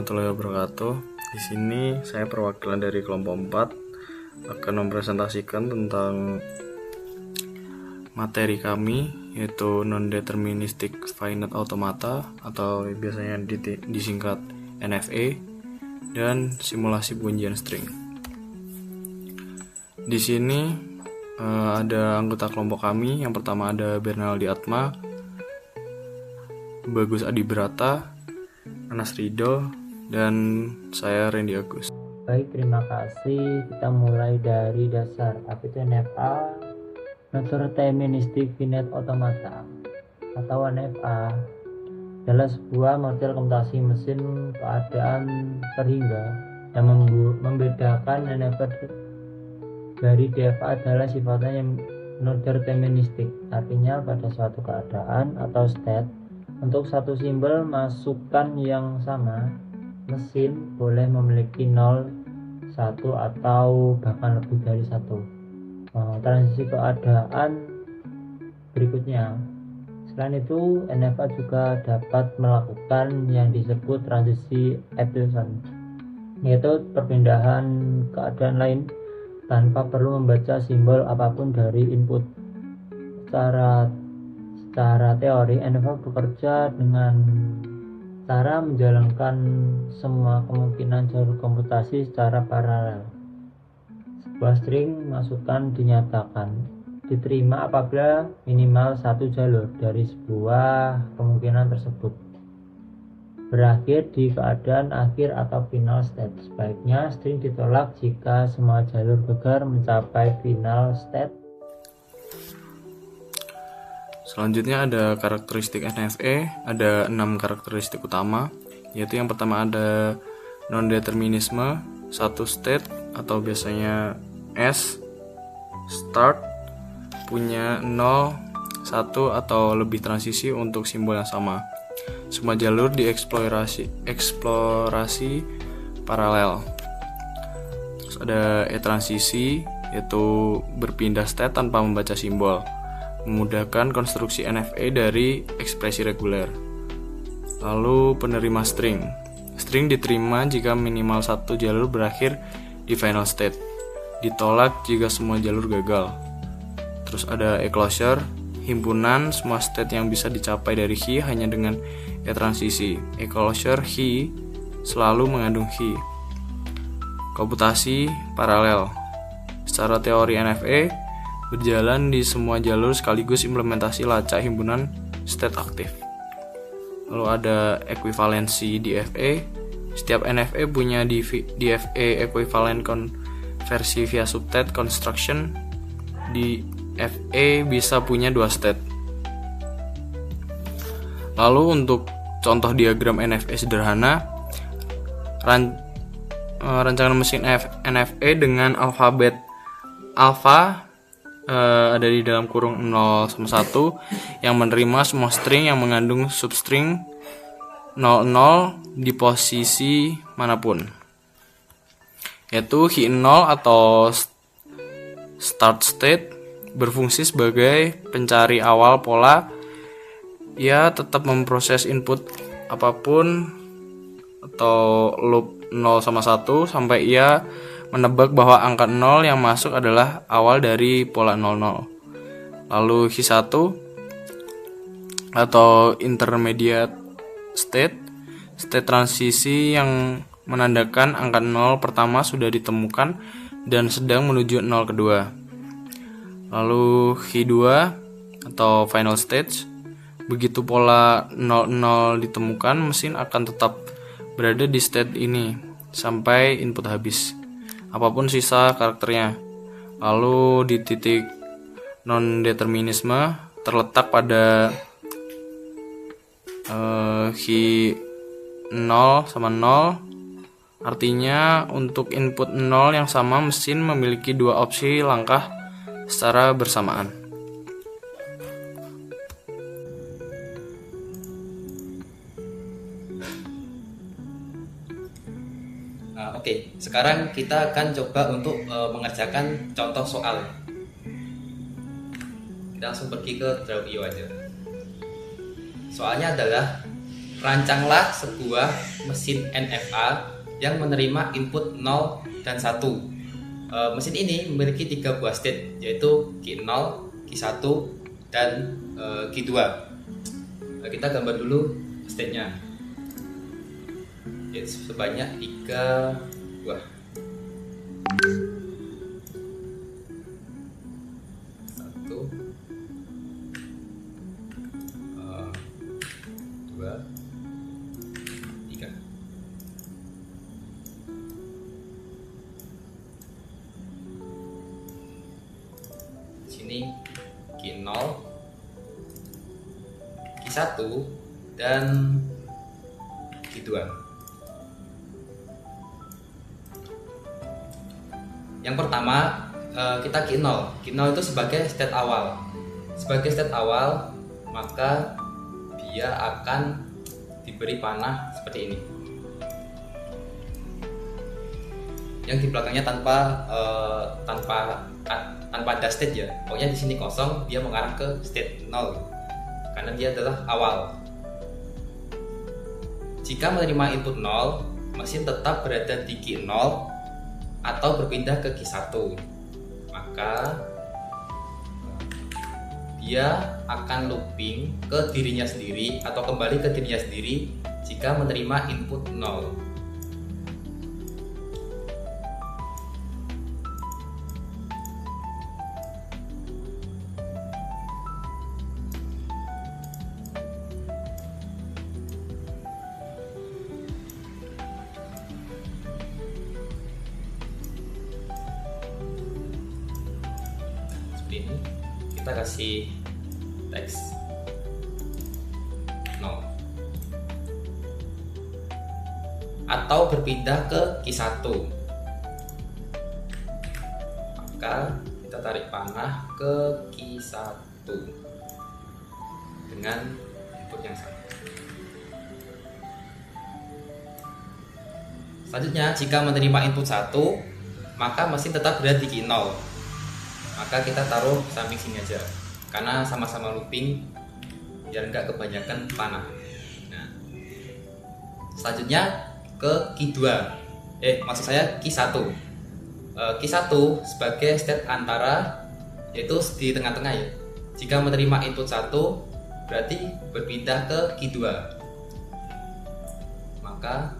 warahmatullahi wabarakatuh. Di sini saya perwakilan dari kelompok 4 akan mempresentasikan tentang materi kami, yaitu non-deterministic finite automata atau biasanya disingkat NFA, dan simulasi pengujian string. Di sini ada anggota kelompok kami. Yang pertama ada Bernaldi Atma, Bagus Adi Brata, Anas Rido, dan saya Randy Agus. Baik, terima kasih. Kita mulai dari dasar. Apa itu NFA? Non-deterministic finite automata atau NFA adalah sebuah model komputasi mesin keadaan terhingga yang membedakan NFA dari DFA adalah sifatnya yang non-deterministic, artinya pada suatu keadaan atau state untuk satu simbol masukan yang sama, mesin boleh memiliki 0, 1, atau bahkan lebih dari 1. Transisi keadaan berikutnya. Selain itu, NFA juga dapat melakukan yang disebut transisi Epsilon, yaitu perpindahan keadaan lain tanpa perlu membaca simbol apapun dari input. Secara teori, NFA bekerja dengan cara menjalankan semua kemungkinan jalur komputasi secara paralel. Sebuah string masukan dinyatakan diterima apabila minimal satu jalur dari sebuah kemungkinan tersebut berakhir di keadaan akhir atau final state. Sebaiknya string ditolak jika semua jalur gagal mencapai final state. Selanjutnya ada karakteristik NFA. Ada 6 karakteristik utama, yaitu yang pertama ada non-determinisme, satu state atau biasanya S, start, punya 0, 1 atau lebih transisi untuk simbol yang sama. Semua jalur dieksplorasi paralel. Terus ada E-transisi, yaitu berpindah state tanpa membaca simbol, memudahkan konstruksi NFA dari ekspresi reguler. Lalu penerima string. String diterima jika minimal satu jalur berakhir di final state, ditolak jika semua jalur gagal. Terus ada E-closure, himpunan semua state yang bisa dicapai dari key hanya dengan E-transisi. E-closure key selalu mengandung key. Komputasi paralel. Secara teori NFA berjalan di semua jalur sekaligus implementasi lacak himpunan state aktif. Lalu ada ekuivalensi DFA. Setiap NFA punya DFA equivalent konversi via substate construction. DFA bisa punya 2 state. Lalu untuk contoh diagram NFA sederhana, rancangan mesin NFA dengan alfabet alpha ada di dalam kurung 0 sama 1 yang menerima semua string yang mengandung substring 00 di posisi manapun, yaitu key 0 atau start state berfungsi sebagai pencari awal pola. Ia tetap memproses input apapun atau loop 0 sama 1 sampai ia menebak bahwa angka 0 yang masuk adalah awal dari pola 00. Lalu Q1 atau intermediate state transisi yang menandakan angka 0 pertama sudah ditemukan dan sedang menuju 0 kedua. Lalu Q2 atau final stage, begitu pola 00 ditemukan, mesin akan tetap berada di state ini sampai input habis, apapun sisa karakternya. Lalu di titik non-determinisme terletak pada key 0 sama 0. Artinya untuk input 0 yang sama, mesin memiliki 2 opsi langkah secara bersamaan. Oke, sekarang kita akan coba untuk mengerjakan contoh soal. Kita langsung pergi ke Draw.io aja. Soalnya adalah rancanglah sebuah mesin NFA yang menerima input 0 dan 1. Mesin ini memiliki 3 buah state, yaitu Q0, Q1, dan Q2. Kita gambar dulu state-nya. Yaitu sebanyak 3 buah. 1, 2, 3. Sini Q0, Q1, dan Q2. Yang pertama kita Q0. Q0 itu sebagai state awal. Sebagai state awal, maka dia akan diberi panah seperti ini. Yang di belakangnya tanpa ada state ya. Pokoknya di sini kosong, dia mengarah ke state 0 karena dia adalah awal. Jika menerima input 0, mesin tetap berada di Q0 atau berpindah ke Q1. Maka dia akan looping ke dirinya sendiri atau kembali ke dirinya sendiri jika menerima input 0. Seperti ini. Kita kasih teks 0 atau berpindah ke Q1, maka kita tarik panah ke Q1 dengan input yang sama. Selanjutnya, jika menerima input 1, maka mesin tetap berada di Q0. Maka kita taruh samping sini aja, karena sama-sama looping biar nggak kebanyakan panah. Nah, selanjutnya ke Q2, maksud saya Q1. Q1 sebagai state antara, yaitu di tengah-tengah ya. Jika menerima input 1, berarti berpindah ke Q2. Maka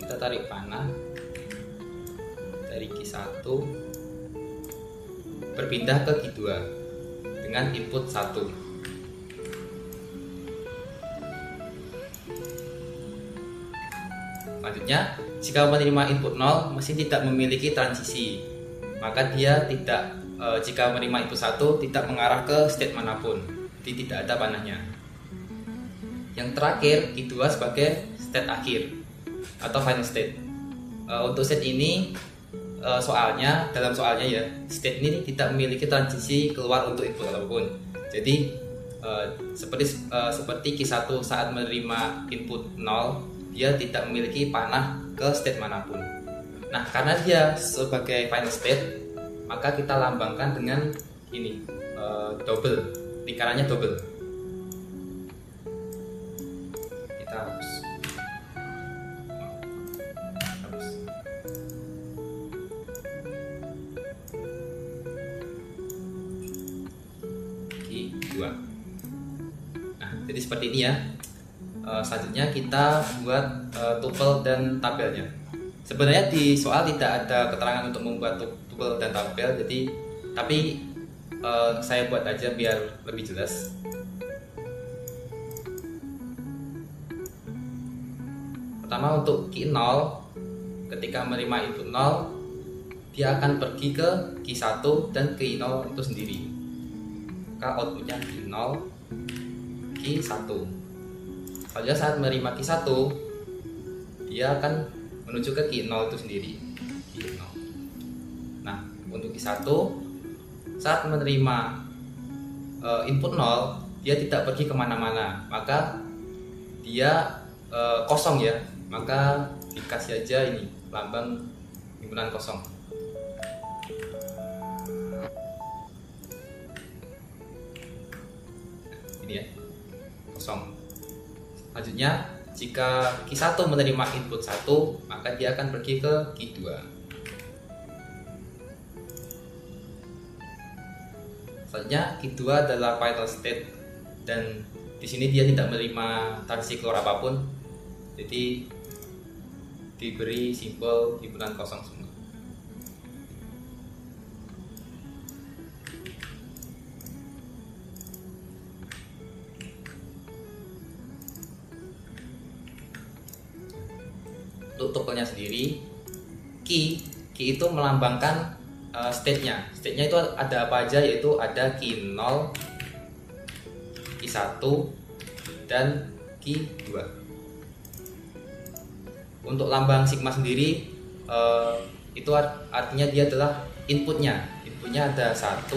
kita tarik panah dari Q1 berpindah ke Q2 dengan input 1. Selanjutnya, jika menerima input 0, mesin tidak memiliki transisi. Maka dia tidak, jika menerima input 1, tidak mengarah ke state manapun. Jadi tidak ada panahnya. Yang terakhir, Q2 sebagai state akhir atau final state. Untuk state ini, dalam soalnya ya, state ini tidak memiliki transisi keluar untuk input apapun. Jadi seperti Q1 saat menerima input 0, dia tidak memiliki panah ke state manapun. Nah, karena dia sebagai final state, maka kita lambangkan dengan ini, double, lingkarannya double. Kita hapus. Nah, jadi seperti ini ya. Selanjutnya kita buat tuple dan tabelnya. Sebenarnya di soal tidak ada keterangan untuk membuat tuple dan tabel, tapi saya buat aja biar lebih jelas. Pertama, untuk Q0, ketika menerima input 0, dia akan pergi ke Q1 dan Q0 itu sendiri. Maka outputnya Q0, Q1. Selanjutnya saat menerima Q1, dia akan menuju ke Q0 itu sendiri. Q0. Nah, untuk Q1, saat menerima input 0, dia tidak pergi kemana-mana, maka dia kosong ya. Maka dikasih aja ini lambang himpunan kosong. Ini ya, kosong. Selanjutnya, jika Q1 menerima input 1, maka dia akan pergi ke Q2. Selanjutnya, Q2 adalah final state dan di sini dia tidak menerima transaksi keluar apapun. Jadi diberi simbol himpunan kosong semua. Untuk tuple-nya sendiri, key itu melambangkan state-nya. State-nya itu ada apa aja, yaitu ada Q0, Q1, dan Q2. Untuk lambang sigma sendiri, itu artinya dia adalah inputnya. Inputnya ada 1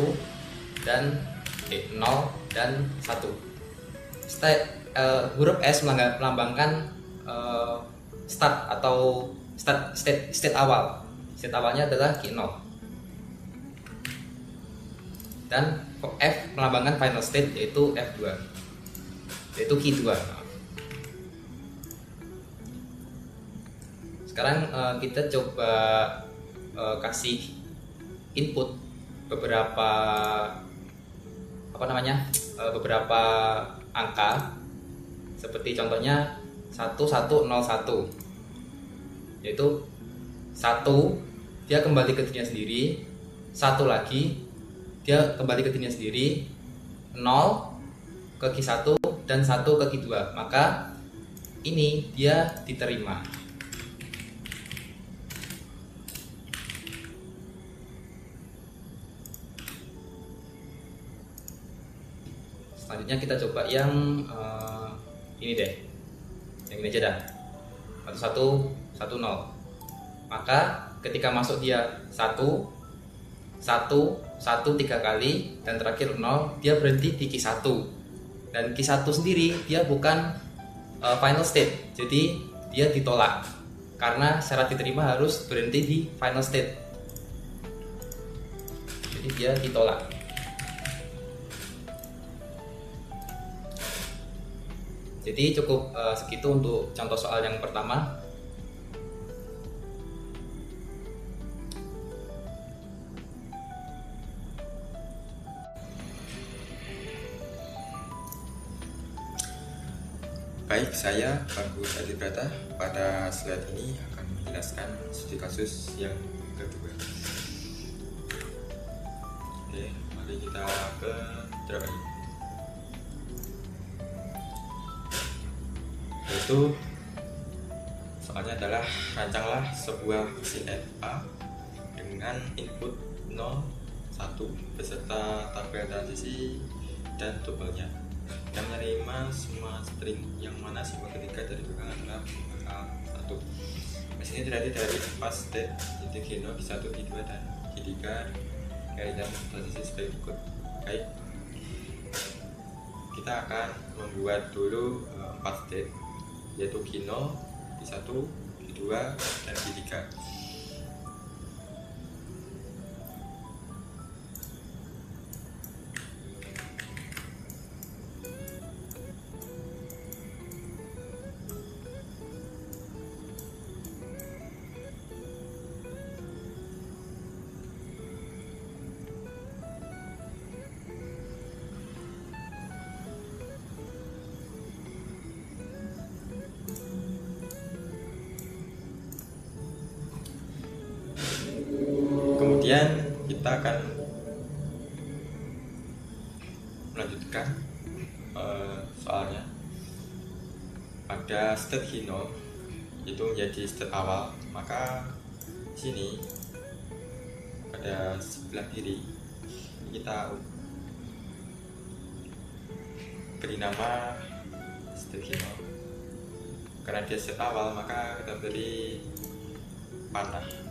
dan 0 dan 1. Huruf S melambangkan start atau state awal. State awalnya adalah Q0. Dan F melambangkan final state, yaitu F2, yaitu Q2. Sekarang kita coba kasih input beberapa beberapa angka, seperti contohnya 1101, yaitu 1 dia kembali ke dirinya sendiri, 1 lagi dia kembali ke dirinya sendiri, 0 ke Q1 dan 1 ke Q2, maka ini dia diterima. Selanjutnya kita coba yang ini deh, yang ini aja dah, 1110. Maka ketika masuk dia 1 3 kali dan terakhir 0, dia berhenti di Q1. Dan Q1 sendiri dia bukan final state, jadi dia ditolak karena syarat diterima harus berhenti di final state, jadi dia ditolak. Jadi cukup segitu untuk contoh soal yang pertama. Baik, saya Bagus Adi Brata. Pada slide ini akan menjelaskan studi kasus yang kedua. Oke, mari kita ke drawing. Yaitu soalnya adalah rancanglah sebuah mesin FA dengan input 0, 1 beserta tabel transisi dan tupelnya, yang menerima semua string yang mana simbol ketiga dari belakang adalah angka 1. Mesin ini terdiri dari 4 state, yaitu Q0, Q1, Q2, dan Q3 dengan transisi sebagai berikut. Baik, kita akan membuat dulu 4 state, yaitu Q0, Q1, Q2, dan Q3. Kemudian kita akan melanjutkan soalnya. Pada state Q0 itu menjadi state awal, maka sini pada sebelah kiri kita beri nama state Q0. Karena dia state awal, maka kita beri panah.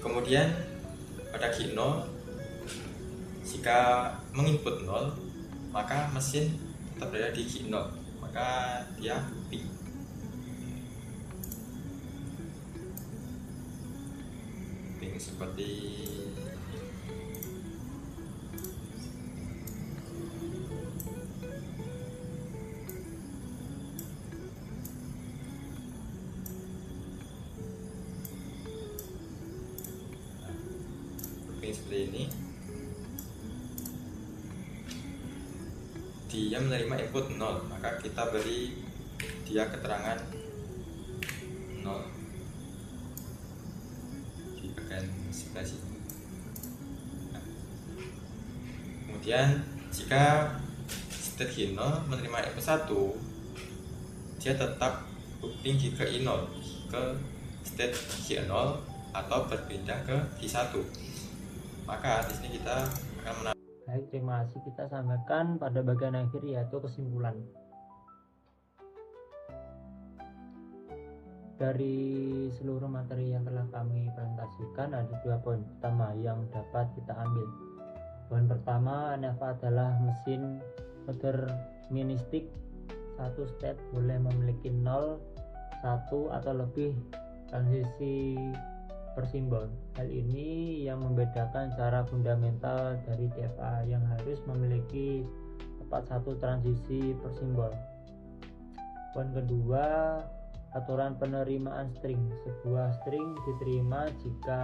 Kemudian pada Q0, jika menginput 0, maka mesin tetap berada di Q0, maka dia P. grouping seperti seperti ini. Dia menerima input 0, maka kita beri dia keterangan 0 di bagian sebelah sini. Nah, kemudian jika state G0 menerima input 1, dia tetap looping ke I0 ke state G0 atau berpindah ke G1. Maka di sini kita akan menambah. Baik, terima kasih. Kita sampaikan pada bagian akhir yaitu kesimpulan. Dari seluruh materi yang telah kami presentasikan, ada 2 poin utama yang dapat kita ambil. Poin pertama, NFA adalah mesin deterministik. Satu state boleh memiliki 0, 1 atau lebih transisi bersimbol. Hal ini yang membedakan cara fundamental dari DFA yang harus memiliki tepat satu transisi bersimbol. Poin kedua, aturan penerimaan string. Sebuah string diterima jika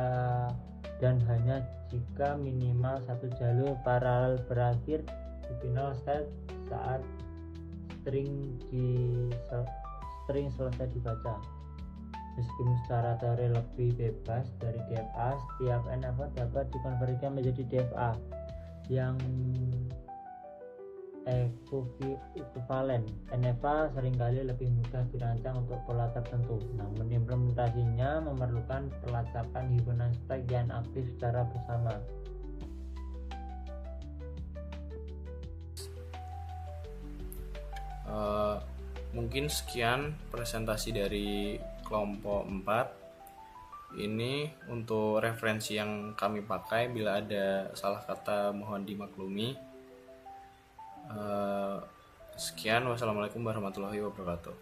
dan hanya jika minimal satu jalur paralel berakhir di final state saat string selesai dibaca. Meskipun secara teori lebih bebas dari DFA, setiap NFA dapat dikonversikan menjadi DFA yang ekuivalen. NFA seringkali lebih mudah dirancang untuk pola tertentu, namun implementasinya memerlukan pelacakan himpunan stack yang aktif secara bersama. Mungkin sekian presentasi dari kelompok 4 ini. Untuk referensi yang kami pakai, bila ada salah kata mohon dimaklumi. Sekian, wassalamualaikum warahmatullahi wabarakatuh.